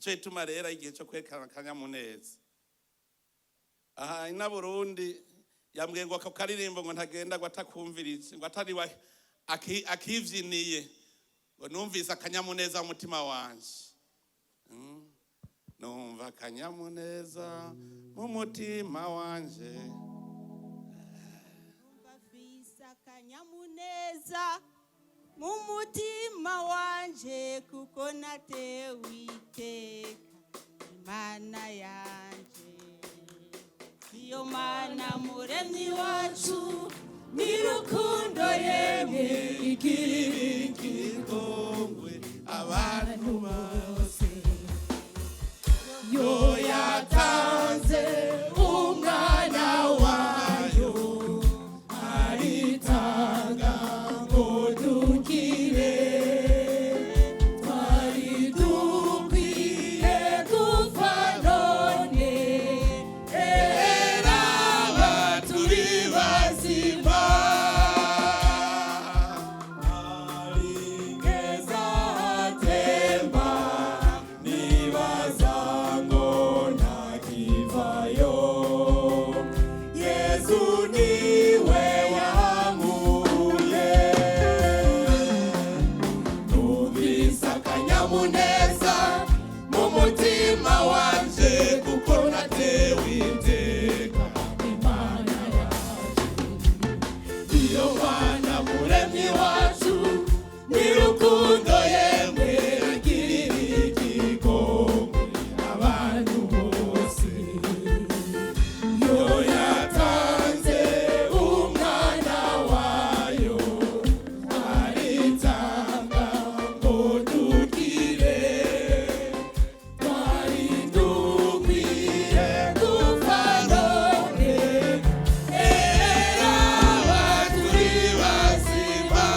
Ico ituma rero igihe cyo kwerekana akanyamuneza. Aha ina Burundi yambwiye ngo ako karirimbo ngo ntagenda ngo atakumvirize ngo atari wa akivyiniye ngo numvise akanyamuneza mu mutima wanje. Numva akanyamuneza mu mutima wanje. Numva fisa akanyamuneza mu mutima wanje kuko natewe iteka Imana yanje. Iyo Mana muremyi wacu nirukundo yemwe igirira ikigongwe abantu bose. Yo yatanze umwana wayo aritanga ngo dukire. Twari dukwiye gupfa none eraba turi bazima. Aringeza atemba nibaza ngo ntakivayo. Yesu niwe yankuye. Numvise akanyamuneza mu mutima wanje kuko natewe iteka Imana yaje. Iyo Mana muremyi wacu nirukundo yemwe igirira ikigongwe abantu bose. Yo yatanze umwana wayo aritanga ngo dukire. Twari dukwiye gupfa none eraba turi bazima.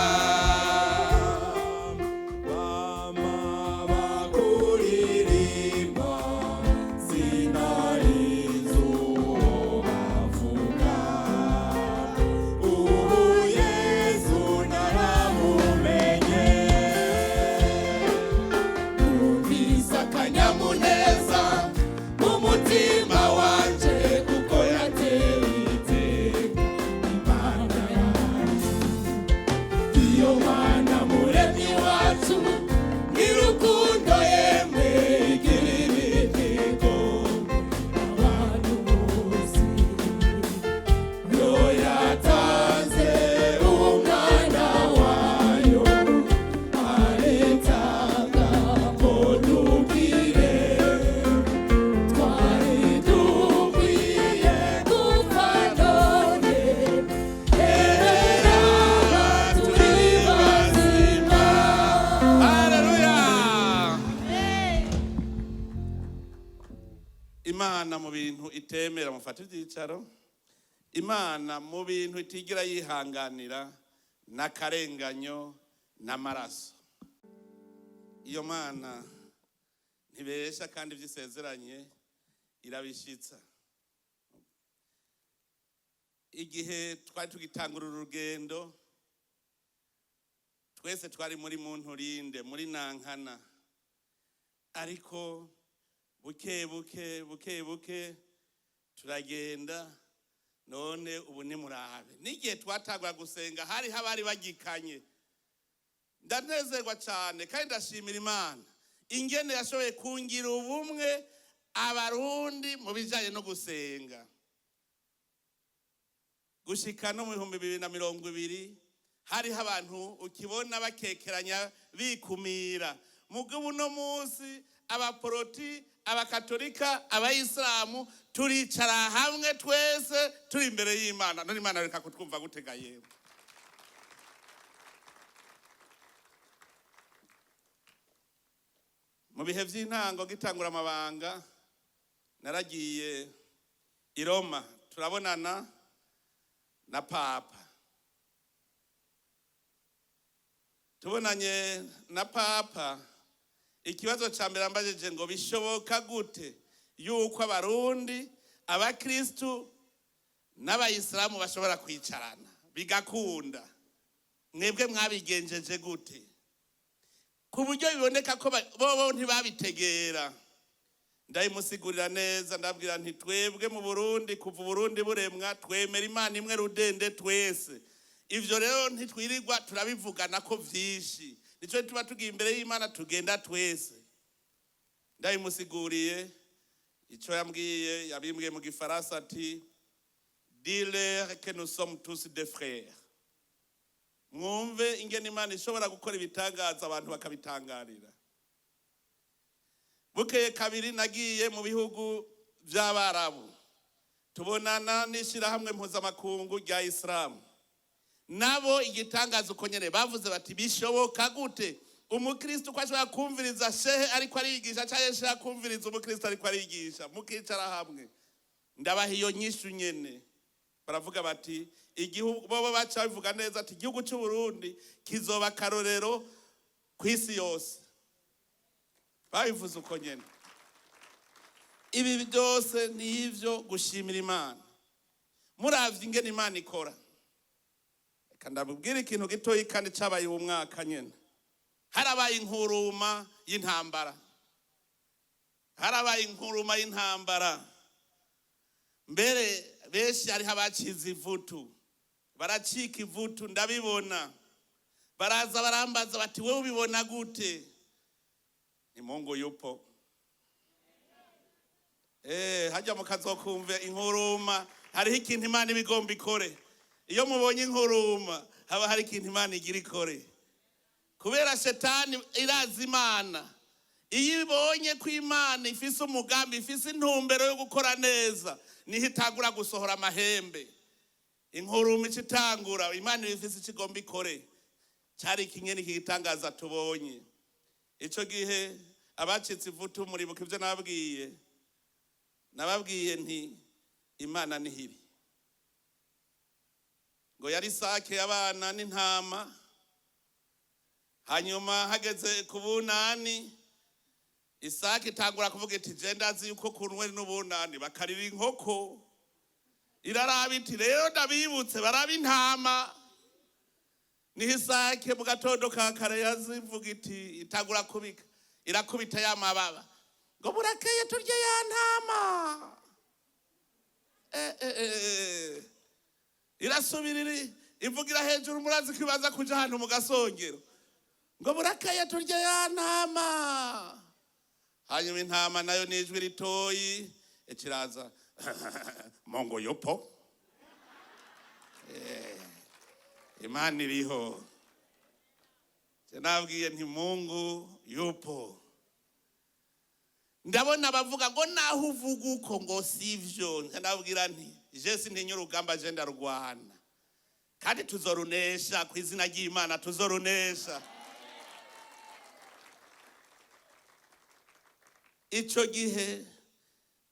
Bama bakuririmba sinarizi uwo bavuga. Ubu Yesu naramumenye. Numvise akanyamuneza mu mutima wanje kuko yatewe iteka Imana yaje. Iyo Mana muremyi wacu nirukundo yemwe igirira ikigongwe abantu bose. Yo yatanze umwana wayo aritanga ngo dukire. Twari dukwiye gupfa none eraba turi bazima. Haleluya. Imana mu bintu itemera mufata ibyicaro. Imana mu bintu itigira yihanganira n'akarenganyo n'amaraso. Iyo Mana ntibesha kandi ivyisezeranye irabishitsa. Igihe twari tugitangura urugendo twese twari muri Munturinde muri Nankana, ariko buke buke turagenda none ubu ni murabe. N'igihe twatangura gusenga hari habari bagikanye. Ndanezerwa cyane kandi ndashimira Imana ingene yashoboye kungira ubumwe abarundi mu bijanye no gusenga. Gushika no mu 2020 hariho abantu ukibona bakekeranya bikumira. Mugabo uno munsi abaporoti, abakatolika, abayisilamu turicara hamwe twese turi imbere y'Imana. None Imana reka kutwumva gutega yewe. Mu bihe vy'intango gitangura amabanga naragiye i Roma turabonana na Papa. Tubonanye na Papa, ikibazo ca mbere ambajeje ngo bishoboka gute yuko abarundi, abakristu n'abayisilamu bashobora kwicarana bigakunda. Mwebwe mwabigenjeje gute? Ku buryo biboneka ko bo ntibabitegera. ndayimusigurira neza ndabwira nti twebwe mu Burundi kuva Uburundi buremwa twemera Imana imwe rudende twese. Ivyo rero ntitwirirwa turabivugana ko vyinshi, nico tuba tugiye imbere y'Imana tugenda twese. Ndayimusiguriye ico yambwiye, yabimbwiye mu Gifaransa ati dis-leur que nous sommes tous des frères. Mwumve ingene Imana ishobora gukora ibitangaza abantu bakabitangarira. Bukeye kabiri nagiye mu bihugu vy'Abarabu, tubonana n'ishirahamwe mpuzamakungu rya Islam. Nabo igitangaza uko nyene bavuze bati bishoboka gute umukristo ko ashobora kumviriza shehe ariko arigisha cyangwa shehe kumviriza umukristo ariko arigisha mukicara hamwe. Ndabaha iyo nyishu nyene, baravuga bati igihugu bobo baca bivuga neza ati igihugu cy'u Burundi kizoba karorero kwisi yose. Babivuze uko nyene. Ibi byose ni ivyo gushimira Imana. Muravye ingene Imana ikora. Kandabubwira ikintu gitoyi kandi cabaye uwo mwaka nyene. Harabaye inkuruma y'intambara. Harabaye inkuruma y'intambara. Mbere benshi ari habacize ivutu. Baracika ivutu ndabibona. Baraza barambaza bati wewe ubibona gute? Ni Mungu yupo. Hajya mukazokumva inkuruma, hariho ikintu Imana ibigomba ikore. Iyo mubonye inkuruma haba hari ikintu Imana igira ikore. Kubera Shetani irazi Imana. Iyo ibonye ko Imana ifise umugambi, ifise intumbero yo gukora neza, niho itangura gusohora amahembe. Inkuruma icitangura, Imana ifise ikigomba ikore. Cyari ikinyene kigitangaza tubonye. Ico gihe abacitse ivutu muribuka ivyo nababwiye nti Imana nihiri. Ngo yari sake y'abana n'intama, hanyuma hageze ku bunani isake itangura kuvuga iti je ndazi yuko kunwe n'ubunani bakarira inkoko, iraraba iti rero ndabibutse baraba intama. Niho isake mu gatondo ka kare yazivuga iti itangura kubika, irakubita ya mababa ngo burakeye turye ya ntama. Irasubirira ivugira hejuru, murazi kwibaza kuja ahantu mu gasongero ngo burakeye turye ya ntama. Hanyuma intama nayo nijwi ritoyi ikiraza Mungu yupo. Imana iriho. Nabwiye nti Mungu yupo. Ndabona bavuga ngo naho uvuga uko ngo sivyo. Nabwira nti je sintinya urugamba je ndarwana, kandi tuzorunesha ku izina ry'Imana, tuzorunesha. Ico gihe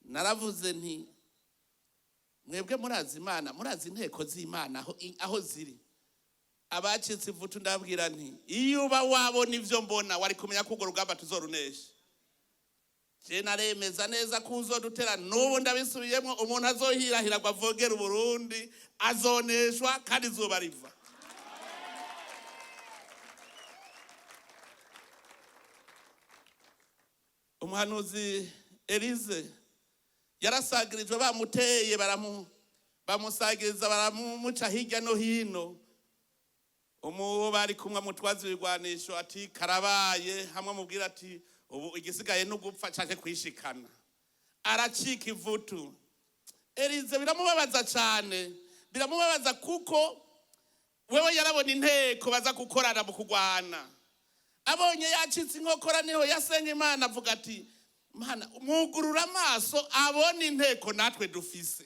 naravuze nti mwebwe murazi Imana, murazi inteko z'Imana aho ziri. Abacitse ivutu ndabwira nti iyo uba wabona ivyo mbona wari kumenya ko urwo rugamba tuzorunesha. Je naremeza neza ko uzodutera, n'ubu ndabisubiyemo, umuntu azohirahira ngo avogera Uburundi azoneshwa kandi izuba riva. Umuhanuzi Elize yarasagirijwe, bamuteye bamusagiriza baramuca hirya no hino. Umuwo bari kumwe mutwazi w'irwanisho ati karabaye, hamwe mubwira ati ubu igisigaye no gupfa cyane kwishikana. Aracika ivutu. Elize biramubabaza cyane, biramubabaza kuko wewe yarabona inteko baza gukorana mu kugwana. Abonye yacitse inkokora niho yasenga Imana avuga ati Mana mwugurura amaso abona inteko natwe dufise.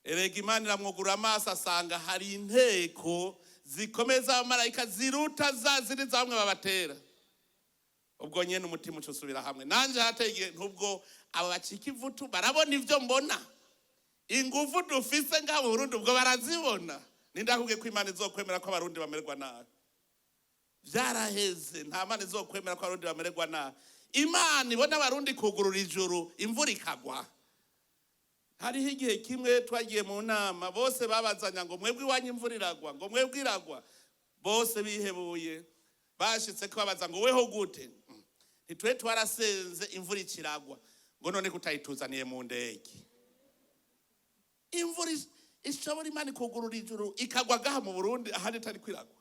Erega Imana iramwugurura amaso asanga hari inteko zikomeza abamarayika ziruta za ziri za bamwe babatera. Ubwo nyene umutima ucusubira hamwe. Nanje hateye ntubwo abo bacika ivutu barabona ivyo mbona. Ingufu dufise nga Burundi ubwo barazibona. Nindakubwiye ko Imana izokwemera ko abarundi bamererwa nabi. Vyaraheze, nta Mana izokwemera ko abarundi bamererwa nabi. Imana ibona abarundi kugurura ijuru imvura ikagwa. Hariho igihe kimwe twagiye mu nama, bose babazanya ngo mwebwe iwanyu imvura iragwa, ngo mwebwe iragwa. Bose bihebuye bashitse ko babaza ngo weho gute. ntitwe twarasenze imvura ikiragwa ngo none kutayituzaniye mu ndege. Imvura ishobora Imana ikugurura ijuru ikagwa gaha mu Burundi ahandi itari kwiragwa.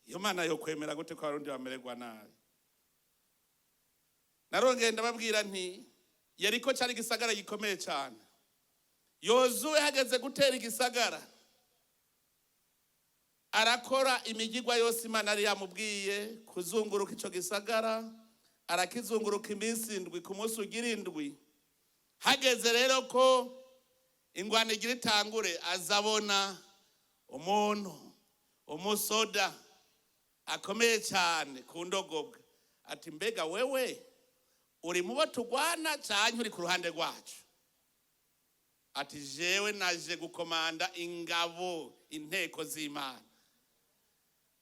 Iyo Mana yo kwemera gute ko abarundi bamererwa nabi? Narongeye ndababwira nti Yeriko cyari igisagara gikomeye cyane. Yozuwe hageze gutera igisagara, arakora imigigwa yose Imana yari yamubwiye kuzunguruka ico gisagara, arakizunguruka iminsi 7 ku munsi ugira 7. Hageze rero ko ingwane igira itangure, azabona umuntu umusoda akomeye cyane ku ndogobwa, ati mbega wewe uri mubo tugwana cyane uri ku ruhande rwacu? Ati jewe naje gukomanda ingabo inteko z'Imana.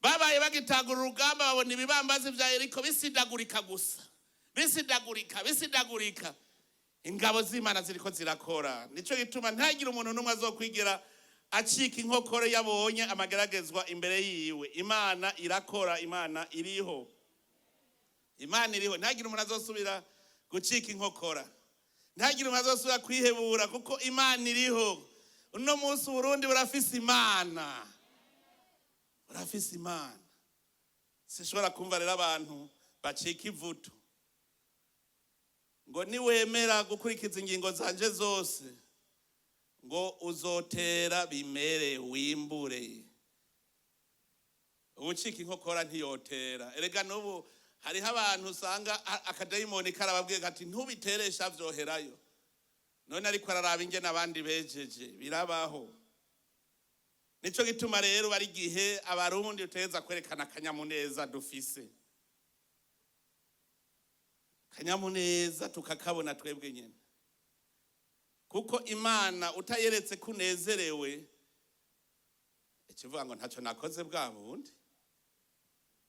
Babaye bagitagura urugamba, babona ibibambazi vya Yeriko bisidagurika gusa, bisidagurika. Ingabo z'Imana ziriko zirakora. Nico gituma ntagira umuntu numwe azokwigira acika inkokore yabonye amageragezwa imbere yiwe. Imana irakora, Imana iriho. Imana iriho, ntagira umuntu azosubira gucika inkokora, ntagira umuntu azosubira kwihebura kuko Imana iriho. Uno munsi Uburundi burafise Imana, burafise Imana. Sishobora kumva rero abantu bacika ivutu ngo niwemera gukurikiza ingingo zanje zose ngo uzotera bimere wimbure. Ubucika inkokora ntiyotera. Erega n'ubu hariho abantu usanga akadayimoni karababwiye ati ntubiteresha vyoherayo, none ariko araraba ingene abandi bejeje, birabaho. Nico gituma rero bari gihe abarundi uteza kwerekana kanyamuneza dufise, kanyamuneza tukakabona twebwe nyene, kuko Imana utayeretse kunezerewe ikivuga ngo ntacyo nakoze bwa bundi.